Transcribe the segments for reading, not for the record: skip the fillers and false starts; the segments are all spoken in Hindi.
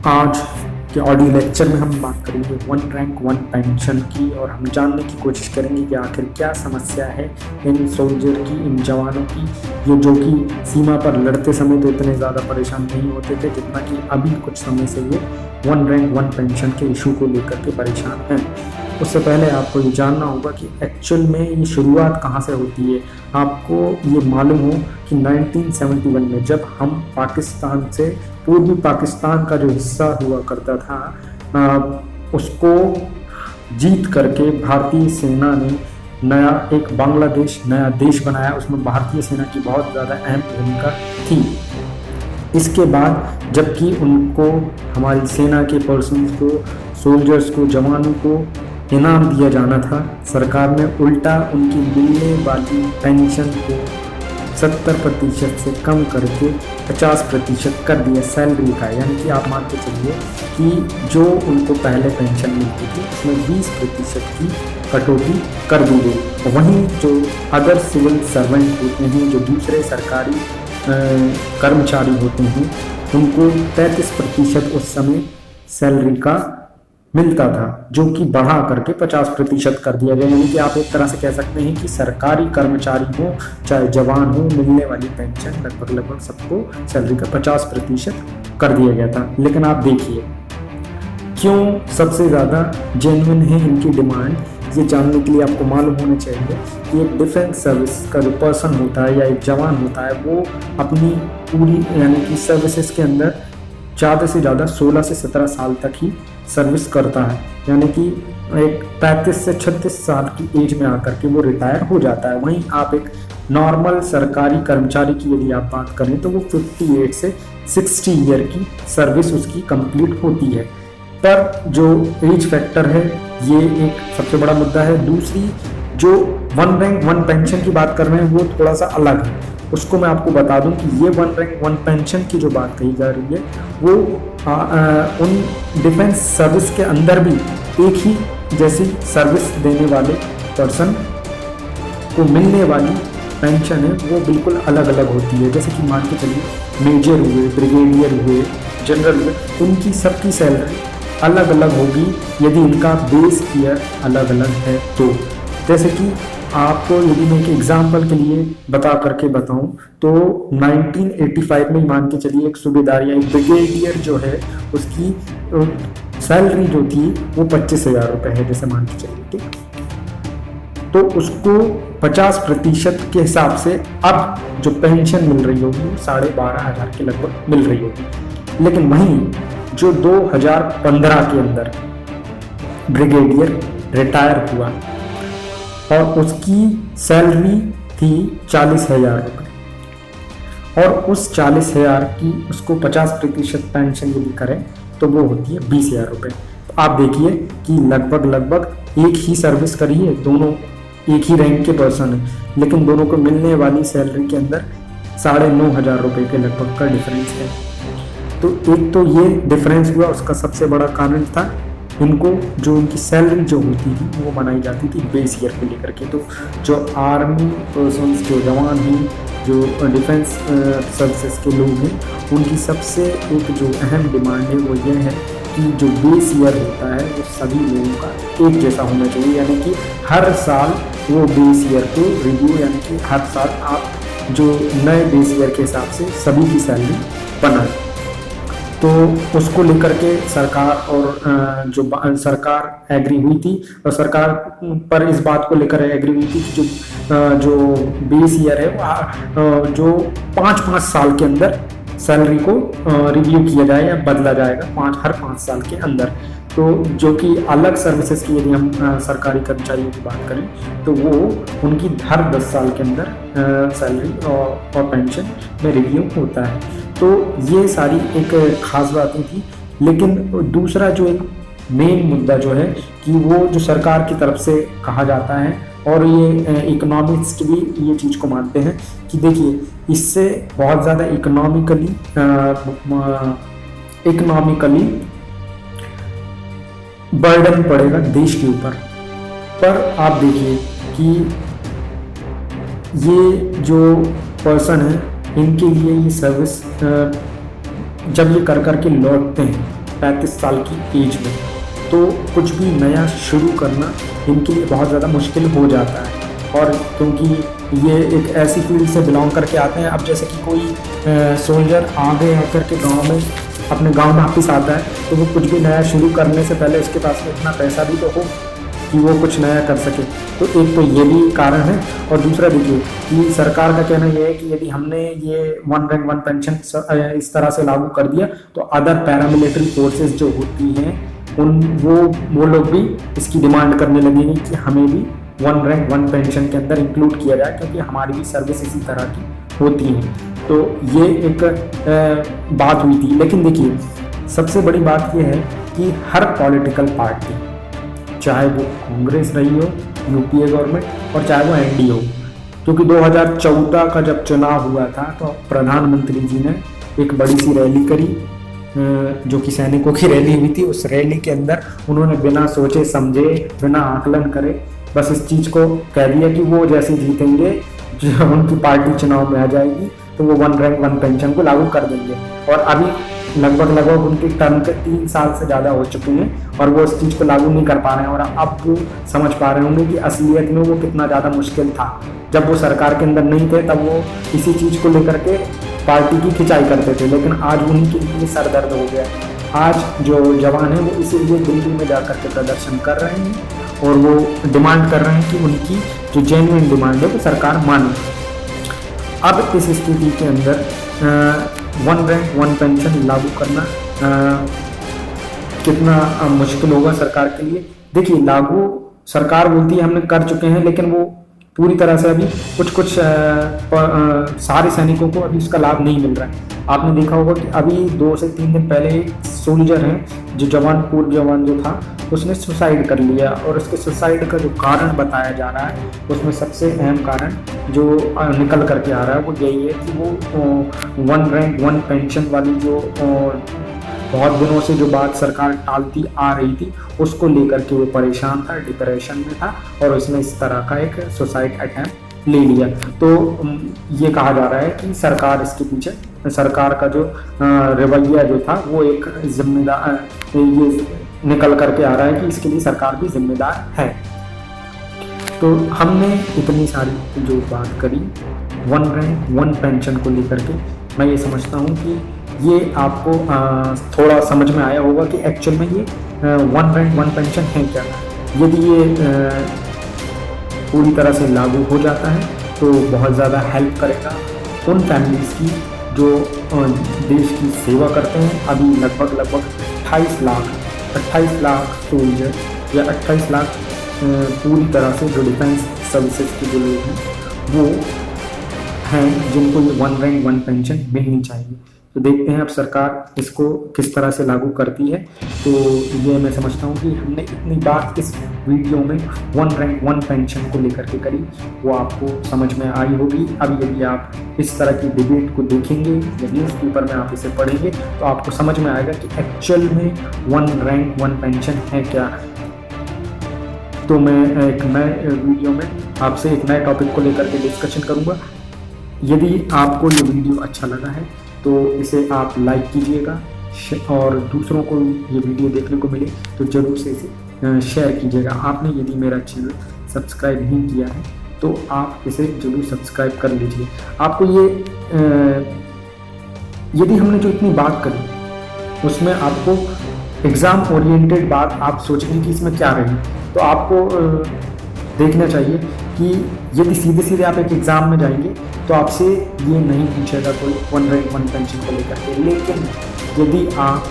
आज के ऑडियो लेक्चर में हम बात करेंगे वन रैंक वन पेंशन की और हम जानने की कोशिश करेंगे कि आखिर क्या समस्या है इन सोल्जर की, इन जवानों की, ये जो कि सीमा पर लड़ते समय तो इतने ज़्यादा परेशान नहीं होते थे जितना कि अभी कुछ समय से ये वन रैंक वन पेंशन के इशू को लेकर के परेशान हैं। उससे पहले आपको ये जानना होगा कि एक्चुअल में ये शुरुआत कहाँ से होती है। आपको ये मालूम हो कि 1971 में जब हम पाकिस्तान से, पूर्वी पाकिस्तान का जो हिस्सा हुआ करता था, उसको जीत करके भारतीय सेना ने नया एक बांग्लादेश नया देश बनाया। उसमें भारतीय सेना की बहुत ज़्यादा अहम भूमिका थी। इसके बाद जबकि उनको, हमारी सेना के पर्सन्स को, सोल्जर्स को, जवानों को इनाम दिया जाना था, सरकार ने उल्टा उनकी मिलने वाली पेंशन को 70% से कम करके 50% कर दिया सैलरी का। यानी कि आप मान के चलिए कि जो उनको पहले पेंशन मिलती थी उसमें 20% की कटौती कर दी गई। वहीं जो अदर सिविल सर्वेंट होते हैं, जो दूसरे सरकारी कर्मचारी होते हैं, उनको 33% उस समय सैलरी का मिलता था, जो कि बढ़ा करके 50% कर दिया गया। यानी कि आप एक तरह से कह सकते हैं कि सरकारी कर्मचारी हो चाहे जवान हो, मिलने वाली पेंशन लगभग सबको सैलरी का 50% कर दिया गया था। लेकिन आप देखिए क्यों सबसे ज़्यादा जेन्युइन है इनकी डिमांड, ये जानने के लिए आपको मालूम होना चाहिए कि एक डिफेंस सर्विस का जो पर्सन होता है या एक जवान होता है, वो अपनी पूरी यानी कि सर्विसेज के अंदर ज़्यादा से ज़्यादा 16 से 17 साल तक ही सर्विस करता है। यानी कि एक 35 से 36 साल की एज में आकर के वो रिटायर हो जाता है। वहीं आप एक नॉर्मल सरकारी कर्मचारी की यदि आप बात करें तो वो 58 से 60 ईयर की सर्विस उसकी कंप्लीट होती है। पर जो एज फैक्टर है ये एक सबसे बड़ा मुद्दा है। दूसरी जो वन रैंक वन पेंशन की बात कर रहे हैं वो थोड़ा सा अलग है। उसको मैं आपको बता दूं कि ये वन रैंक वन पेंशन की जो बात कही जा रही है वो उन डिफेंस सर्विस के अंदर भी एक ही जैसी सर्विस देने वाले पर्सन को मिलने वाली पेंशन है वो बिल्कुल अलग अलग होती है। जैसे कि मान के चलिए मेजर हुए, ब्रिगेडियर हुए, जनरल हुए, उनकी सबकी सैलरी अलग अलग होगी यदि इनका बेस ईयर अलग अलग है तो। जैसे कि आपको यदि मैं एक एग्जाम्पल के लिए बता करके बताऊं तो 1985 में मान के चलिए एक सूबेदार या एक ब्रिगेडियर जो है उसकी सैलरी जो थी वो 25,000 रुपये है, जैसे मान के चलिए, ठीक। तो उसको 50% के हिसाब से अब जो पेंशन मिल रही होगी वो 12,500 के लगभग मिल रही होगी। लेकिन वहीं जो 2015 के अंदर ब्रिगेडियर रिटायर हुआ और उसकी सैलरी थी 40,000 रुपये और उस 40,000 की उसको 50% पेंशन यदि करें तो वो होती है 20,000 रुपये। तो आप देखिए कि लगभग एक ही सर्विस करी है, दोनों एक ही रैंक के पर्सन है, लेकिन दोनों को मिलने वाली सैलरी के अंदर 9,500 रुपये के लगभग का डिफरेंस है। तो एक तो ये डिफरेंस हुआ, उसका सबसे बड़ा कारण था इनको जो उनकी सैलरी जो होती थी वो बनाई जाती थी बेस ईयर को लेकर के। तो जो आर्मी पर्सन्स, जो जवान हैं, जो डिफेंस सर्विसेज के लोग हैं, उनकी सबसे एक जो अहम डिमांड है वो ये है कि जो बेस ईयर होता है वो सभी लोगों का एक जैसा होना चाहिए। यानी कि हर साल वो बेस ईयर को रिव्यू, यानी कि हर साल आप जो नए बेस ईयर के हिसाब से सभी की सैलरी बनाएं। तो उसको लेकर के सरकार और जो सरकार एग्री हुई थी और सरकार पर इस बात को लेकर एग्री हुई थी कि जो बेस ईयर है वो जो 5-5 साल के अंदर सैलरी को रिव्यू किया जाए या बदला जाएगा हर 5 साल के अंदर। तो जो कि अलग सर्विसेज की यदि हम सरकारी कर्मचारियों की बात करें तो वो उनकी हर 10 साल के अंदर सैलरी और पेंशन में रिव्यू होता है। तो ये सारी एक खास बातें थी। लेकिन दूसरा जो एक मेन मुद्दा जो है कि वो जो सरकार की तरफ से कहा जाता है और ये इकोनॉमिस्ट भी ये चीज़ को मानते हैं कि देखिए इससे बहुत ज़्यादा इकोनॉमिकली बर्डन पड़ेगा देश के ऊपर। पर आप देखिए कि ये जो पर्सन है इनके लिए ये सर्विस जब ये कर के लौटते हैं 35 साल की एज में। तो कुछ भी नया शुरू करना इनके लिए बहुत ज़्यादा मुश्किल हो जाता है। और क्योंकि ये एक ऐसी फील्ड से बिलोंग करके आते हैं, अब जैसे कि कोई सोल्जर आगे आकर के गांव में अपने गांव वापस आता है तो वो कुछ भी नया शुरू करने से पहले उसके पास में इतना पैसा भी तो हो कि वो कुछ नया कर सके। तो एक तो ये भी कारण है। और दूसरा देखिए कि सरकार का कहना ये है कि यदि हमने ये वन रैंक वन पेंशन इस तरह से लागू कर दिया तो अदर पैरामिलिट्री फोर्सेस जो होती हैं वो लोग भी इसकी डिमांड करने लगेंगे कि हमें भी वन रैंक वन पेंशन के अंदर इंक्लूड किया जाए, क्योंकि हमारी भी सर्विस इसी तरह की होती है। तो ये एक बात हुई थी। लेकिन देखिए सबसे बड़ी बात ये है कि हर पॉलिटिकल पार्टी, चाहे वो कांग्रेस रही हो, यूपीए गवर्नमेंट, और चाहे वो एनडीए हो, क्योंकि 2014 का जब चुनाव हुआ था तो प्रधानमंत्री जी ने एक बड़ी सी रैली करी, जो कि सैनिकों की रैली हुई थी। उस रैली के अंदर उन्होंने बिना सोचे समझे, बिना आकलन करे बस इस चीज़ को कह दिया कि वो जैसे जीतेंगे, जब उनकी पार्टी चुनाव में आ जाएगी तो वो वन रैंक वन पेंशन को लागू कर देंगे। और अभी लगभग उनकी टर्म के 3 साल से ज़्यादा हो चुके हैं और वो इस चीज़ को लागू नहीं कर पा रहे हैं। और अब वो समझ पा रहे होंगे कि असलियत में वो कितना ज़्यादा मुश्किल था। जब वो सरकार के अंदर नहीं थे तब वो इसी चीज़ को लेकर के पार्टी की खिंचाई करते थे, लेकिन आज उनके लिए सर दर्द हो गया। आज जो जवान हैं वो इसीलिए दिल्ली में जाकर के प्रदर्शन कर रहे हैं और वो डिमांड कर रहे हैं कि उनकी जो जेन्युइन डिमांड है वो सरकार माने। अब इस स्थिति के अंदर वन रैंक वन पेंशन लागू करना कितना मुश्किल होगा सरकार के लिए। देखिए लागू सरकार बोलती है हमने कर चुके हैं, लेकिन वो पूरी तरह से अभी कुछ सारे सैनिकों को अभी उसका लाभ नहीं मिल रहा है। आपने देखा होगा कि अभी 2 से 3 दिन पहले एक सोल्जर है जो पूर्व जवान जो था उसने सुसाइड कर लिया, और उसके सुसाइड का जो कारण बताया जा रहा है उसमें सबसे अहम कारण जो निकल करके आ रहा है वो यही है कि वो वन रैंक वन पेंशन वाली जो बहुत दिनों से जो बात सरकार टालती आ रही थी उसको लेकर के वो परेशान था, डिप्रेशन में था और उसने इस तरह का एक सुसाइड अटेम्प्ट ले लिया। तो ये कहा जा रहा है कि सरकार इसके पीछे, सरकार का जो रवैया जो था वो एक जिम्मेदार, ये निकल करके आ रहा है कि इसके लिए सरकार भी जिम्मेदार है। तो हमने इतनी सारी जो बात करी वन रैंक वन पेंशन को लेकर के, मैं ये समझता हूँ कि ये आपको थोड़ा समझ में आया होगा कि एक्चुअल में ये वन रैंक वन पेंशन है क्या। यदि ये पूरी तरह से लागू हो जाता है तो बहुत ज़्यादा हेल्प करेगा उन फैमिलीज़ की जो देश की सेवा करते हैं। अभी लगभग 28 लाख सोल्जर या 28 लाख पूरी तरह से जो डिफेंस सर्विसेज के जो लोग हैं वो हैं जिनको ये वन रैंक वन पेंशन मिलनी चाहिए। तो देखते हैं अब सरकार इसको किस तरह से लागू करती है। तो ये मैं समझता हूँ कि हमने इतनी बात इस वीडियो में वन रैंक वन पेंशन को लेकर के करी, वो आपको समझ में आई होगी। अब यदि आप इस तरह की डिबेट को देखेंगे या न्यूज़पेपर में आप इसे पढ़ेंगे तो आपको समझ में आएगा कि एक्चुअल में वन रैंक वन पेंशन है क्या। तो मैं एक नए वीडियो में आपसे एक नए टॉपिक को लेकर के डिस्कशन करूँगा। यदि आपको ये वीडियो अच्छा लगा है तो इसे आप लाइक कीजिएगा और दूसरों को ये वीडियो देखने को मिले तो ज़रूर से इसे शेयर कीजिएगा। आपने यदि मेरा चैनल सब्सक्राइब नहीं किया है तो आप इसे ज़रूर सब्सक्राइब कर लीजिए। आपको ये यदि हमने जो इतनी बात करी उसमें आपको एग्ज़ाम ओरिएंटेड बात आप सोचेंगे कि इसमें क्या रही, तो आपको देखना चाहिए कि यदि सीधे सीधे आप एक एग्ज़ाम में जाएंगे तो आपसे ये नहीं पूछेगा कोई वन रैंक वन पेंशन को लेकर के। लेकिन यदि आप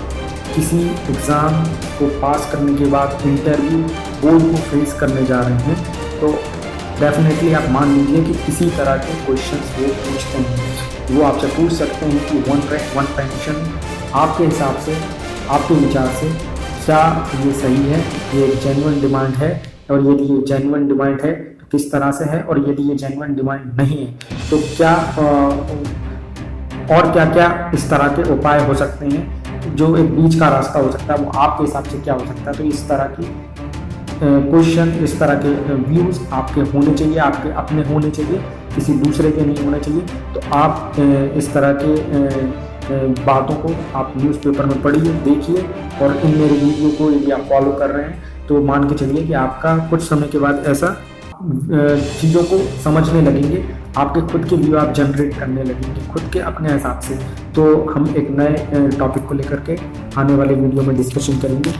किसी एग्ज़ाम को पास करने के बाद इंटरव्यू बोर्ड को फेस करने जा रहे हैं तो डेफिनेटली आप मान लीजिए कि किसी तरह के क्वेश्चंस वो पूछते हैं। वो आपसे पूछ सकते हैं कि वन रैंक वन पेंशन आपके हिसाब से, आपके विचार से क्या ये सही है, ये एक जेन्युइन डिमांड है, और यदि ये जेन्युइन डिमांड है तो किस तरह से है, और यदि ये जेन्युइन डिमांड नहीं है तो क्या और क्या क्या इस तरह के उपाय हो सकते हैं, जो एक बीच का रास्ता हो सकता है, वो आपके हिसाब से क्या हो सकता है। तो इस तरह की क्वेश्चन, इस तरह के व्यूज़ आपके होने चाहिए, आपके अपने होने चाहिए, किसी दूसरे के नहीं होने चाहिए। तो आप इस तरह के बातों को आप न्यूज़पेपर में पढ़िए, देखिए, और इन मेरे वीडियो को यदि आप फॉलो कर रहे हैं तो मान के चलिए कि आपका कुछ समय के बाद ऐसा चीज़ों को समझने लगेंगे, आपके खुद के व्यू आप जनरेट करने लगेंगे खुद के अपने हिसाब से। तो हम एक नए टॉपिक को लेकर के आने वाले वीडियो में डिस्कशन करेंगे।